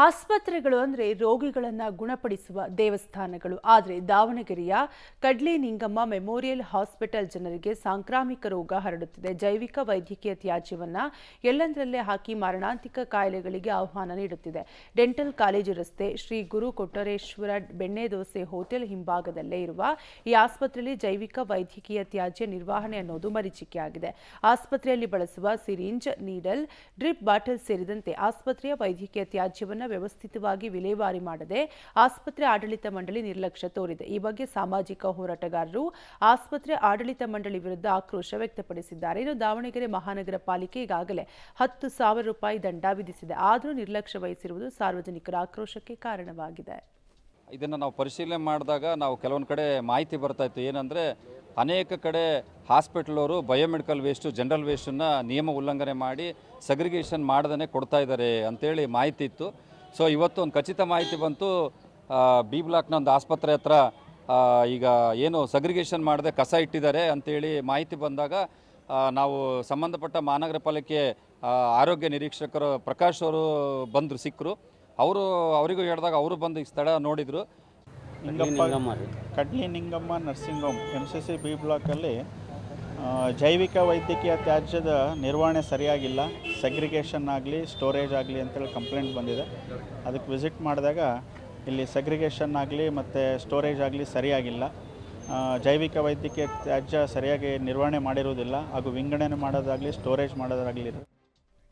ಆಸ್ಪತ್ರೆಗಳು ಅಂದರೆ ರೋಗಿಗಳನ್ನು ಗುಣಪಡಿಸುವ ದೇವಸ್ಥಾನಗಳು. ಆದರೆ ದಾವಣಗೆರೆಯ ಕಡ್ಲಿ ನಿಂಗಮ್ಮ ಮೆಮೋರಿಯಲ್ ಹಾಸ್ಪಿಟಲ್ ಜನರಿಗೆ ಸಾಂಕ್ರಾಮಿಕ ರೋಗ ಹರಡುತ್ತಿದೆ. ಜೈವಿಕ ವೈದ್ಯಕೀಯ ತ್ಯಾಜ್ಯವನ್ನು ಎಲ್ಲೆಂದರಲ್ಲೇ ಹಾಕಿ ಮಾರಣಾಂತಿಕ ಕಾಯಿಲೆಗಳಿಗೆ ಆಹ್ವಾನ ನೀಡುತ್ತಿದೆ. ಡೆಂಟಲ್ ಕಾಲೇಜು ರಸ್ತೆ ಶ್ರೀ ಗುರು ಕೊಟ್ಟರೇಶ್ವರ ಬೆಣ್ಣೆ ದೋಸೆ ಹೋಟೆಲ್ ಹಿಂಭಾಗದಲ್ಲೇ ಇರುವ ಈ ಆಸ್ಪತ್ರೆಯಲ್ಲಿ ಜೈವಿಕ ವೈದ್ಯಕೀಯ ತ್ಯಾಜ್ಯ ನಿರ್ವಹಣೆ ಅನ್ನೋದು ಮರೀಚಿಕೆಯಾಗಿದೆ. ಆಸ್ಪತ್ರೆಯಲ್ಲಿ ಬಳಸುವ ಸಿರಿಂಜ್, ನೀಡಲ್, ಡ್ರಿಪ್ ಬಾಟಲ್ ಸೇರಿದಂತೆ ಆಸ್ಪತ್ರೆಯ ವೈದ್ಯಕೀಯ ತ್ಯಾಜ್ಯವನ್ನು ವ್ಯವಸ್ಥಿತವಾಗಿ ವಿಲೇವಾರಿ ಮಾಡದೆ ಆಸ್ಪತ್ರೆ ಆಡಳಿತ ಮಂಡಳಿ ನಿರ್ಲಕ್ಷ್ಯ ತೋರಿದೆ. ಈ ಬಗ್ಗೆ ಸಾಮಾಜಿಕ ಹೋರಾಟಗಾರರು ಆಸ್ಪತ್ರೆ ಆಡಳಿತ ಮಂಡಳಿ ವಿರುದ್ಧ ಆಕ್ರೋಶ ವ್ಯಕ್ತಪಡಿಸಿದ್ದಾರೆ. ಇನ್ನು ದಾವಣಗೆರೆ ಮಹಾನಗರ ಪಾಲಿಕೆ ಈಗಾಗಲೇ 10,000 ರೂಪಾಯಿ ದಂಡ ವಿಧಿಸಿದೆ. ಆದರೂ ನಿರ್ಲಕ್ಷ್ಯ ವಹಿಸಿರುವುದು ಸಾರ್ವಜನಿಕರ ಆಕ್ರೋಶಕ್ಕೆ ಕಾರಣವಾಗಿದೆ. ಇದನ್ನು ನಾವು ಪರಿಶೀಲನೆ ಮಾಡಿದಾಗ ನಾವು ಕೆಲವೊಂದು ಕಡೆ ಮಾಹಿತಿ ಬರ್ತಾ ಇತ್ತು. ಏನಂದರೆ ಅನೇಕ ಕಡೆ ಹಾಸ್ಪಿಟಲವರು ಬಯೋಮೆಡಿಕಲ್ ವೇಸ್ಟು, ಜನರಲ್ ವೇಸ್ಟನ್ನು ನಿಯಮ ಉಲ್ಲಂಘನೆ ಮಾಡಿ ಸಗ್ರಿಗೇಷನ್ ಮಾಡ್ದೇ ಕೊಡ್ತಾ ಇದ್ದಾರೆ ಅಂತೇಳಿ ಮಾಹಿತಿ ಇತ್ತು. ಸೊ ಇವತ್ತು ಒಂದು ಖಚಿತ ಮಾಹಿತಿ ಬಂತು. ಬಿ ಬ್ಲಾಕ್ನ ಒಂದು ಆಸ್ಪತ್ರೆ ಹತ್ರ ಈಗ ಏನು ಸಗ್ರಿಗೇಷನ್ ಮಾಡದೆ ಕಸ ಇಟ್ಟಿದ್ದಾರೆ ಅಂತೇಳಿ ಮಾಹಿತಿ ಬಂದಾಗ ನಾವು ಸಂಬಂಧಪಟ್ಟ ಮಹಾನಗರ ಪಾಲಿಕೆ ಆರೋಗ್ಯ ನಿರೀಕ್ಷಕರು ಪ್ರಕಾಶ್ ಅವರು ಬಂದರು, ಸಿಕ್ಕರು. ಅವರಿಗೂ ಹೇಳಿದಾಗ ಅವರು ಬಂದು ಈ ಸ್ಥಳ ನೋಡಿದರು. Kadli Ningamma nursing home MCC B ಬ್ಲಾಕಲ್ಲಿ ಜೈವಿಕ ವೈದ್ಯಕೀಯ ತ್ಯಾಜ್ಯದ ನಿರ್ವಹಣೆ ಸರಿಯಾಗಿಲ್ಲ, ಸಗ್ರಿಗೇಷನ್ ಆಗಲಿ ಸ್ಟೋರೇಜ್ ಆಗಲಿ ಅಂತೇಳಿ ಕಂಪ್ಲೇಂಟ್ ಬಂದಿದೆ. ಅದಕ್ಕೆ ವಿಸಿಟ್ ಮಾಡಿದಾಗ ಇಲ್ಲಿ ಸಗ್ರಿಗೇಷನ್ ಆಗಲಿ ಮತ್ತು ಸ್ಟೋರೇಜ್ ಆಗಲಿ ಸರಿಯಾಗಿಲ್ಲ, ಜೈವಿಕ ವೈದ್ಯಕೀಯ ತ್ಯಾಜ್ಯ ಸರಿಯಾಗಿ ನಿರ್ವಹಣೆ ಮಾಡಿರುವುದಿಲ್ಲ ಹಾಗೂ ವಿಂಗಡಣೆ ಮಾಡೋದಾಗಲಿ ಸ್ಟೋರೇಜ್ ಮಾಡೋದಾಗಲಿ